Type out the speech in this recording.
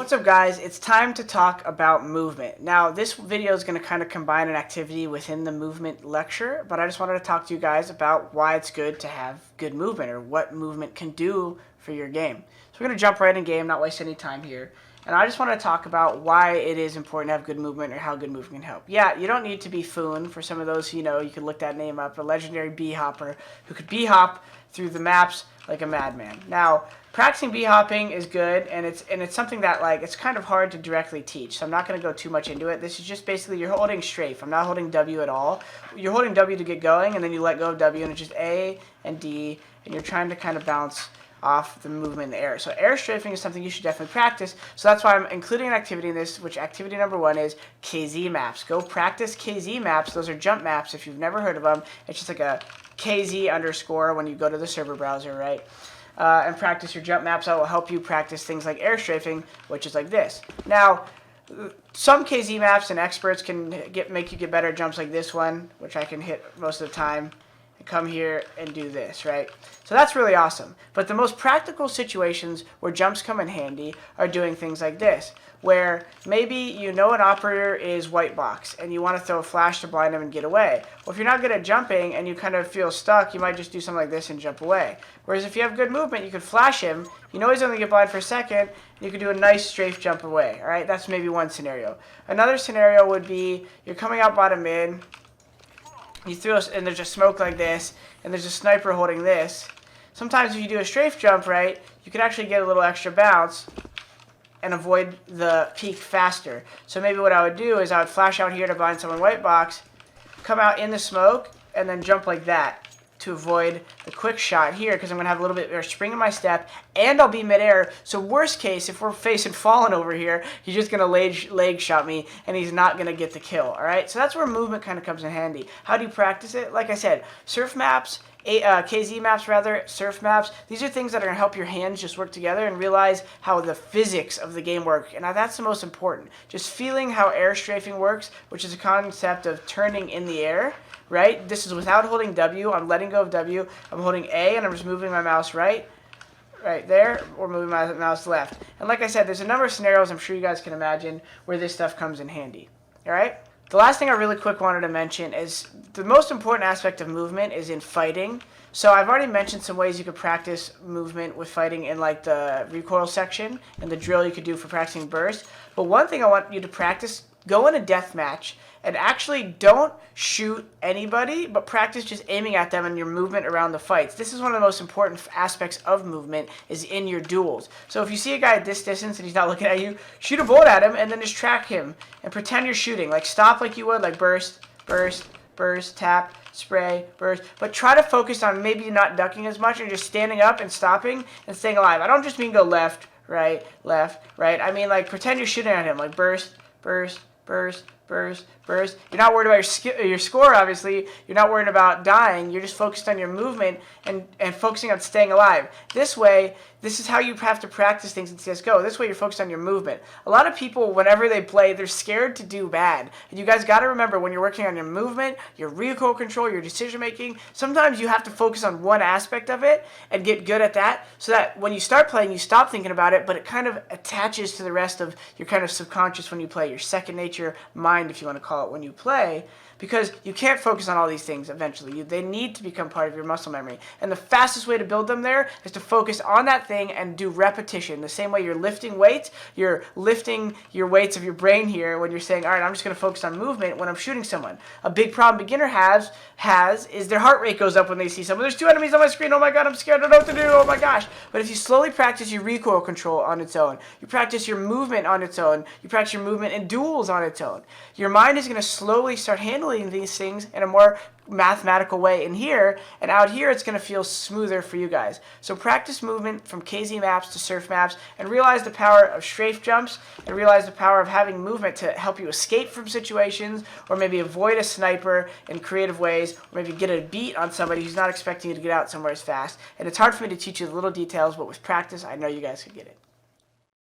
What's up guys, it's time to talk about movement. Now this video is going to kind of combine an activity within the movement lecture, but I just wanted to talk to you guys about why it's good to have good movement or what movement can do for your game. So we're going to jump right in game, not waste any time here. And I just want to talk about why it is important to have good movement or how good movement can help. Yeah, you don't need to be Foon. For some of those who know, you could look that name up, a legendary bee-hopper who could bee-hop through the maps like a madman. Now, practicing bee-hopping is good, and it's something that it's kind of hard to directly teach, so I'm not going to go too much into it. This is just basically you're holding strafe. I'm not holding W at all. You're holding W to get going, and then you let go of W, and it's just A and D, and you're trying to kind of bounce off the movement in the air. So air strafing is something you should definitely practice. So that's why I'm including an activity in this, which activity number 1 is KZ maps. Go practice KZ maps. Those are jump maps if you've never heard of them. It's just like a KZ underscore when you go to the server browser, right? And practice your jump maps. That will help you practice things like air strafing, which is like this. Now, some KZ maps and experts can make you get better at jumps like this one, which I can hit most of the time. Come here and do this, right? So that's really awesome. But the most practical situations where jumps come in handy are doing things like this, where maybe you know an operator is white box and you want to throw a flash to blind him and get away. Well, if you're not good at jumping and you kind of feel stuck, you might just do something like this and jump away. Whereas if you have good movement, you could flash him. You know he's only get blind for a second, and you could do a nice strafe jump away, all right? That's maybe one scenario. Another scenario would be you're coming out bottom mid, you throw and there's just smoke like this, and there's a sniper holding this. Sometimes if you do a strafe jump right, you can actually get a little extra bounce and avoid the peak faster. So maybe what I would do is I would flash out here to blind someone white box, come out in the smoke, and then jump like that to avoid the quick shot here, because I'm going to have a little bit of spring in my step, and I'll be midair. So worst case, if we're facing Fallen over here, he's just going to leg shot me, and he's not going to get the kill, all right? So that's where movement kind of comes in handy. How do you practice it? Like I said, surf maps, KZ maps rather, surf maps, these are things that are going to help your hands just work together and realize how the physics of the game work. And that's the most important. Just feeling how air strafing works, which is a concept of turning in the air, right? This is without holding W. I'm letting go of W. I'm holding A, and I'm just moving my mouse right there, or moving my mouse left. And like I said, there's a number of scenarios I'm sure you guys can imagine where this stuff comes in handy. All right? The last thing I really quick wanted to mention is the most important aspect of movement is in fighting. So I've already mentioned some ways you could practice movement with fighting in like the recoil section and the drill you could do for practicing burst. But one thing I want you to practice, go in a death match and actually don't shoot anybody, but practice just aiming at them and your movement around the fights. This is one of the most important aspects of movement is in your duels. So if you see a guy at this distance and he's not looking at you, shoot a bullet at him and then just track him and pretend you're shooting. Like stop like you would, like burst, burst, burst, tap, spray, burst. But try to focus on maybe not ducking as much and just standing up and stopping and staying alive. I don't just mean go left, right. I mean like pretend you're shooting at him, like burst, burst, burst, burst, burst. You're not worried about your score, obviously. You're not worried about dying. You're just focused on your movement and focusing on staying alive. This way, this is how you have to practice things in CSGO. This way, you're focused on your movement. A lot of people, whenever they play, they're scared to do bad. And you guys got to remember, when you're working on your movement, your recoil control, your decision making, sometimes you have to focus on one aspect of it and get good at that, so that when you start playing, you stop thinking about it, but it kind of attaches to the rest of your kind of subconscious when you play, your second nature mind, if you want to call it, when you play, because you can't focus on all these things eventually. They need to become part of your muscle memory. And the fastest way to build them there is to focus on that thing and do repetition. The same way you're lifting weights, you're lifting your weights of your brain here when you're saying, all right, I'm just going to focus on movement when I'm shooting someone. A big problem beginner has is their heart rate goes up when they see someone. There's 2 enemies on my screen. Oh my God, I'm scared. I don't know what to do. Oh my gosh. But if you slowly practice your recoil control on its own, you practice your movement on its own, you practice your movement in duels on its own, your mind is going to slowly start handling these things in a more mathematical way in here, and out here it's going to feel smoother for you guys. So practice movement from KZ maps to surf maps, and realize the power of strafe jumps, and realize the power of having movement to help you escape from situations, or maybe avoid a sniper in creative ways, or maybe get a beat on somebody who's not expecting you to get out somewhere as fast. And it's hard for me to teach you the little details, but with practice I know you guys can get it.